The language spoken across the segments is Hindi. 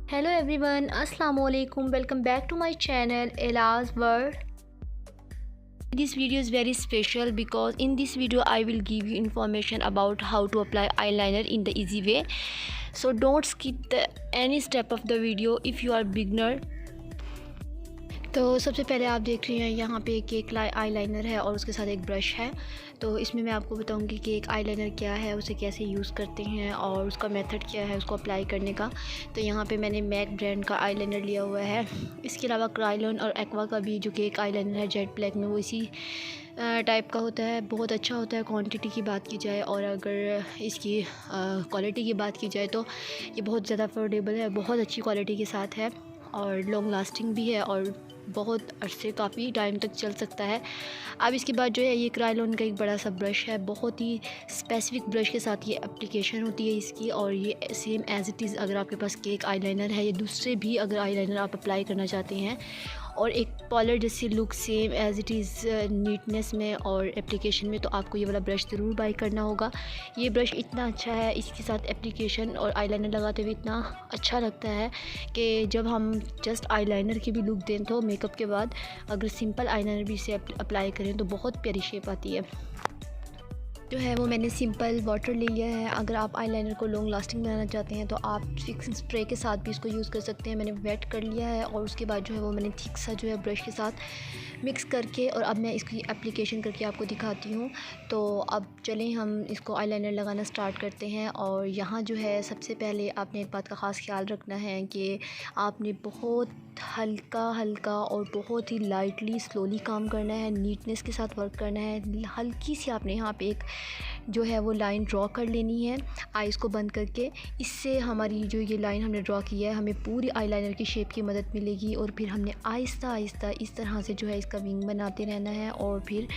Hello everyone, Assalamu alaikum. Welcome back to my channel Ela's World. This video is very special because in this video I will give you information about how to apply eyeliner in the easy way. So don't skip any step of the video if you are beginner. तो सबसे पहले आप देख रहे हैं यहाँ पे एक आईलाइनर है और उसके साथ एक ब्रश है। तो इसमें मैं आपको बताऊंगी कि एक आईलाइनर क्या है, उसे कैसे यूज़ करते हैं और उसका मेथड क्या है उसको अप्लाई करने का। तो यहाँ पे मैंने मैक ब्रांड का आईलाइनर लिया हुआ है। इसके अलावा क्रायोलन और एक्वा का भी जो कि एक आईलाइनर है जेट ब्लैक में, वो इसी टाइप का होता है। बहुत अच्छा होता है क्वांटिटी की बात की जाए, और अगर इसकी क्वालिटी की बात की जाए तो ये बहुत ज़्यादा अफोर्डेबल है, बहुत अच्छी क्वालिटी के साथ है और लॉन्ग लास्टिंग भी है और बहुत अरसे काफ़ी टाइम तक चल सकता है। अब इसके बाद जो है ये क्रायोलन का एक बड़ा सा ब्रश है, बहुत ही स्पेसिफिक ब्रश के साथ ये एप्लीकेशन होती है इसकी। और ये सेम एज़ इट इज़ अगर आपके पास केक आईलाइनर है या दूसरे भी अगर आईलाइनर आप अप्लाई करना चाहते हैं, और एक पॉलर जैसी look same as it is neatness में और एप्लीकेशन में, तो आपको ये वाला ब्रश ज़रूर बाई करना होगा। ये ब्रश इतना अच्छा है, इसके साथ एप्लीकेशन और आईलाइनर लगाते हुए इतना अच्छा लगता है कि जब हम जस्ट आईलाइनर की भी लुक दें तो मेकअप के बाद अगर सिंपल आईलाइनर भी इसे अप्लाई करें तो बहुत प्यारी शेप आती है। जो है वो मैंने सिंपल वाटर ले लिया है। अगर आप आईलाइनर को लॉन्ग लास्टिंग बनाना चाहते हैं तो आप फिक्सिंग स्प्रे के साथ भी इसको यूज़ कर सकते हैं। मैंने वेट कर लिया है और उसके बाद जो है वो मैंने थिक सा जो है ब्रश के साथ मिक्स करके, और अब मैं इसकी एप्लीकेशन करके आपको दिखाती हूँ। तो अब चलें हम इसको आईलाइनर लगाना स्टार्ट करते हैं। और यहाँ जो है सबसे पहले आपने एक बात का ख़ास ख्याल रखना है कि आपने बहुत हल्का हल्का और बहुत ही लाइटली स्लोली काम करना है, नीटनेस के साथ वर्क करना है। हल्की सी आपने यहाँ पे एक जो है वो लाइन ड्रॉ कर लेनी है आइज़ को बंद करके। इससे हमारी जो ये लाइन हमने ड्रॉ की है हमें पूरी आईलाइनर की शेप की मदद मिलेगी। और फिर हमने आहिस्ता आहिस्ता इस तरह से जो है इसका विंग बनाते रहना है, और फिर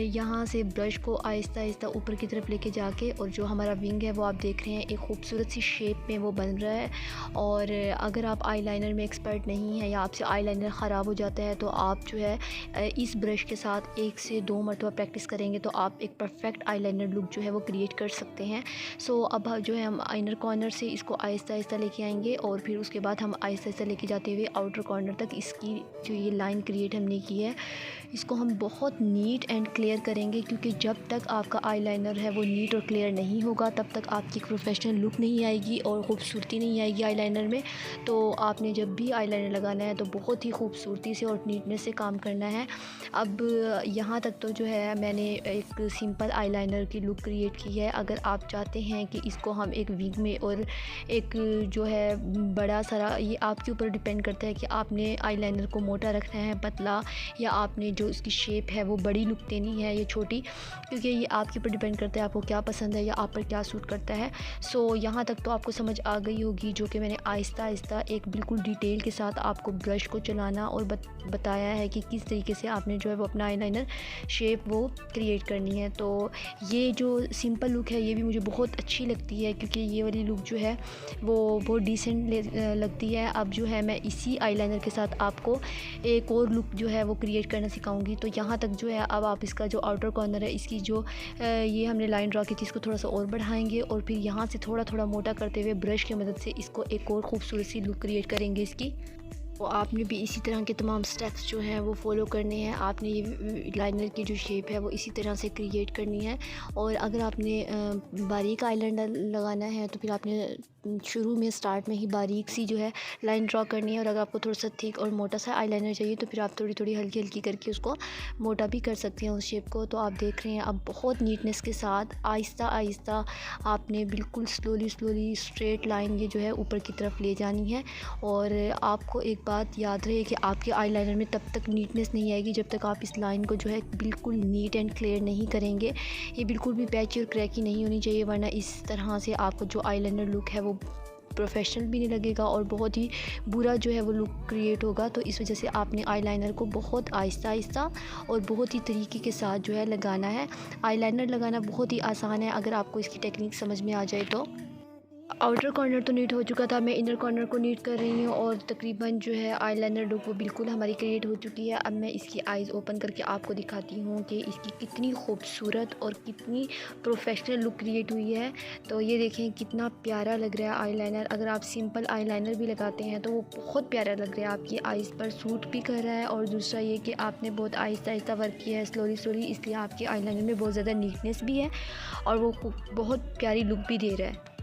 यहाँ से ब्रश को आहिस्ता आहिस्ता ऊपर की तरफ लेके जाके, और जो हमारा विंग है वो आप देख रहे हैं एक खूबसूरत सी शेप में वो बन रहा है। और अगर आप आईलाइनर में एक्सपर्ट नहीं है या आपसे आईलाइनर ख़राब हो जाता है तो आप जो है इस ब्रश के साथ 1 से 2 मरतबा प्रैक्टिस करेंगे तो आप एक परफेक्ट आईलाइनर लुक जो है वो क्रिएट कर सकते हैं। सो अब जो है हम इनर कॉर्नर से इसको आहिस्ता आहिस्ता लेके आएंगे, और फिर उसके बाद हम आहिस्ता आहिस्ता लेके जाते हुए आउटर कॉर्नर तक इसकी जो ये लाइन क्रिएट हमने की है इसको हम बहुत नीट एंड क्लियर करेंगे। क्योंकि जब तक आपका आईलाइनर है वो नीट और क्लियर नहीं होगा तब तक आपकी प्रोफेशनल लुक नहीं आएगी और ख़ूबसूरती नहीं आएगी आईलाइनर में। तो आपने जब भी आईलाइनर लगाना है तो बहुत ही खूबसूरती से और नीटनेस से काम करना है। अब यहाँ तक तो जो है मैंने एक सिंपल आईलाइनर की लुक क्रिएट की है। अगर आप चाहते हैं कि इसको हम एक विग में और एक जो है बड़ा सारा, ये आपके ऊपर डिपेंड करता है कि आपने आईलाइनर को मोटा रखना है, पतला, या आपने जो इसकी शेप है वो बड़ी लुक देनी है या छोटी, क्योंकि ये आपके ऊपर डिपेंड करता है आपको क्या पसंद है या आप पर क्या सूट करता है। सो यहाँ तक तो आपको समझ आ गई होगी, जो कि मैंने आहिस्ता आहिस्ता एक बिल्कुल डिटेल के साथ आपको ब्रश को चलाना और बताया है कि किस तरीके से आपने जो है वो अपना आईलाइनर शेप वो क्रिएट करनी है। तो ये जो सिंपल लुक है ये भी मुझे बहुत अच्छी लगती है, क्योंकि ये वाली लुक जो है वो बहुत डिसेंट लगती है। अब जो है मैं इसी आईलाइनर के साथ आपको एक और लुक जो है वो क्रिएट करना सिखाऊंगी। तो यहाँ तक जो है अब आप इसका जो आउटर कॉर्नर है इसकी जो ये हमने लाइन ड्रॉ की थी इसको थोड़ा सा और बढ़ाएंगे, और फिर यहाँ से थोड़ा थोड़ा मोटा करते हुए ब्रश की मदद से इसको एक और खूबसूरत सी लुक क्रिएट करेंगे इसकी। तो आपने भी इसी तरह के तमाम स्टेप्स जो हैं वो फॉलो करने हैं। आपने ये लाइनर की जो शेप है वो इसी तरह से क्रिएट करनी है। और अगर आपने बारीक आईलाइनर लगाना है तो फिर आपने शुरू में स्टार्ट में ही बारीक सी जो है लाइन ड्रॉ करनी है। और अगर आपको थोड़ा सा थिक और मोटा सा आईलाइनर चाहिए तो फिर आप थोड़ी थोड़ी हल्की हल्की करके उसको मोटा भी कर सकते हैं उस शेप को। तो आप देख रहे हैं अब बहुत नीटनेस के साथ आहिस्ता आहिस्ता आपने बिल्कुल स्लोली स्लोली स्ट्रेट लाइन ये जो है ऊपर की तरफ ले जानी है। और आपको एक बात याद रहे कि आपके आईलाइनर में तब तक नीटनेस नहीं आएगी जब तक आप इस लाइन को जो है बिल्कुल नीट एंड क्लियर नहीं करेंगे। ये बिल्कुल भी पैची और क्रैकी नहीं होनी चाहिए, वरना इस तरह से आपको जो आईलाइनर लुक है वो प्रोफेशनल भी नहीं लगेगा और बहुत ही बुरा जो है वो लुक क्रिएट होगा। तो इस वजह से आपने आईलाइनर को बहुत आहिस्ता आहिस्ता और बहुत ही तरीके के साथ जो है लगाना है। आईलाइनर लगाना बहुत ही आसान है अगर आपको इसकी टेक्निक समझ में आ जाए तो। आउटर कॉर्नर तो नीट हो चुका था, मैं इनर कॉर्नर को नीट कर रही हूँ और तकरीबन जो है आईलाइनर लुक वो बिल्कुल हमारी क्रिएट हो चुकी है। अब मैं इसकी आइज़ ओपन करके आपको दिखाती हूँ कि इसकी कितनी खूबसूरत और कितनी प्रोफेशनल लुक क्रिएट हुई है। तो ये देखें कितना प्यारा लग रहा है आईलाइनर। अगर आप सिंपल आईलाइनर भी लगाते हैं तो वो बहुत प्यारा लग रहा है, आपकी आइज़ पर सूट भी कर रहा है। और दूसरा ये कि आपने बहुत आहिस्ता आहिस्ता वर्क किया है, स्लोली स्लोली, इसलिए आपके आईलाइनर में बहुत ज़्यादा नीटनेस भी है और वो बहुत प्यारी लुक भी दे रहा है।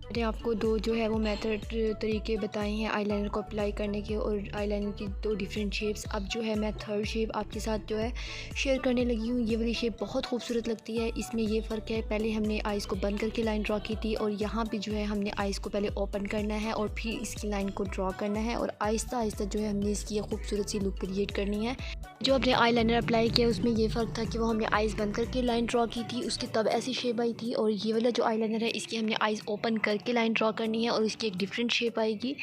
मैंने आपको दो जो है वो मेथड तरीके बताए हैं आईलाइनर को अप्लाई करने के और आईलाइनर की दो डिफरेंट शेप्स। अब जो है मैं थर्ड शेप आपके साथ जो है शेयर करने लगी हूँ। ये वाली शेप बहुत खूबसूरत लगती है। इसमें ये फ़र्क है, पहले हमने आइज़ को बंद करके लाइन ड्रॉ की थी और यहाँ पे जो है हमने आइज़ को पहले ओपन करना है और फिर इसकी लाइन को ड्रॉ करना है और आहिस्ता आहिस्ता जो है हमने इसकी खूबसूरत सी लुक क्रिएट करनी है। जो हमने आईलाइनर अप्लाई किया उसमें ये फ़र्क था कि वो हमने आइज़ बंद करके लाइन ड्रॉ की थी, उसकी तब ऐसी शेप आई थी। और ये वाला जो आईलाइनर है इसकी हमने आइज़ ओपन करके लाइन ड्रॉ करनी है और इसकी एक डिफरेंट शेप आएगी,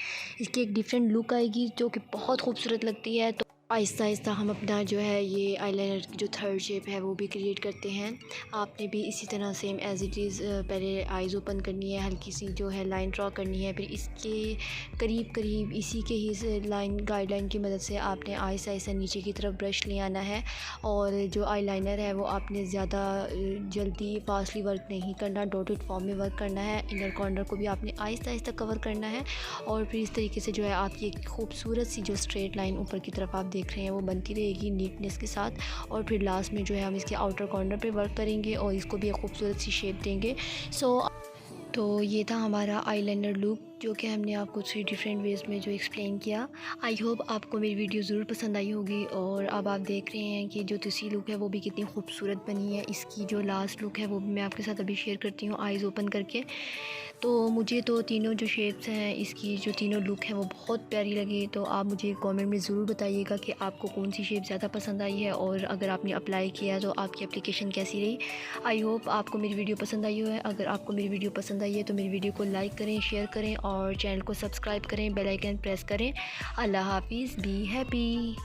इसकी एक डिफरेंट लुक आएगी जो कि बहुत खूबसूरत लगती है। तो आहिस्ता आहिस्ता हम अपना जो है ये आईलाइनर की जो थर्ड शेप है वो भी क्रिएट करते हैं। आपने भी इसी तरह सेम एज़ इट इज़ पहले आइज़ ओपन करनी है, हल्की सी जो है लाइन ड्रॉ करनी है, फिर इसके करीब करीब इसी के ही लाइन गाइडलाइन की मदद से आपने आहिस्ता आहिस्ता नीचे की तरफ ब्रश ले आना है। और जो आईलाइनर है वो आपने ज़्यादा जल्दी फास्टली वर्क नहीं करना, डॉटेड फॉर्म में वर्क करना है। इनर कॉर्नर को भी आपने आहिस्ता आहिस्ता कवर करना है और फिर इस तरीके से जो है आपकी एक खूबसूरत सी जो स्ट्रेट लाइन ऊपर की तरफ आप देख रहे हैं वो बनती रहेगी नीटनेस के साथ। और फिर लास्ट में जो है हम इसके आउटर कॉर्नर पे वर्क करेंगे और इसको भी एक खूबसूरत सी शेप देंगे। तो ये था हमारा आईलाइनर लुक जो कि हमने आपको 3 डिफरेंट वेज़ में जो एक्सप्लेन किया। आई होप आपको मेरी वीडियो ज़रूर पसंद आई होगी। और अब आप देख रहे हैं कि जो तीसरी लुक है वो भी कितनी खूबसूरत बनी है। इसकी जो लास्ट लुक है वो भी मैं आपके साथ अभी शेयर करती हूँ आइज़ ओपन करके। तो मुझे तो तीनों जो शेप्स हैं इसकी जो तीनों लुक हैं वो बहुत प्यारी लगी। तो आप मुझे कमेंट में ज़रूर बताइएगा कि आपको कौन सी शेप ज़्यादा पसंद आई है और अगर आपने अप्लाई किया तो आपकी एप्लीकेशन कैसी रही। आई होप आपको मेरी वीडियो पसंद आई हो है। अगर आपको मेरी वीडियो पसंद आई है तो मेरी वीडियो को लाइक करें, शेयर करें और चैनल को सब्सक्राइब करें, बेल आइकन प्रेस करें। अल्लाह हाफिज़, बी हैप्पी।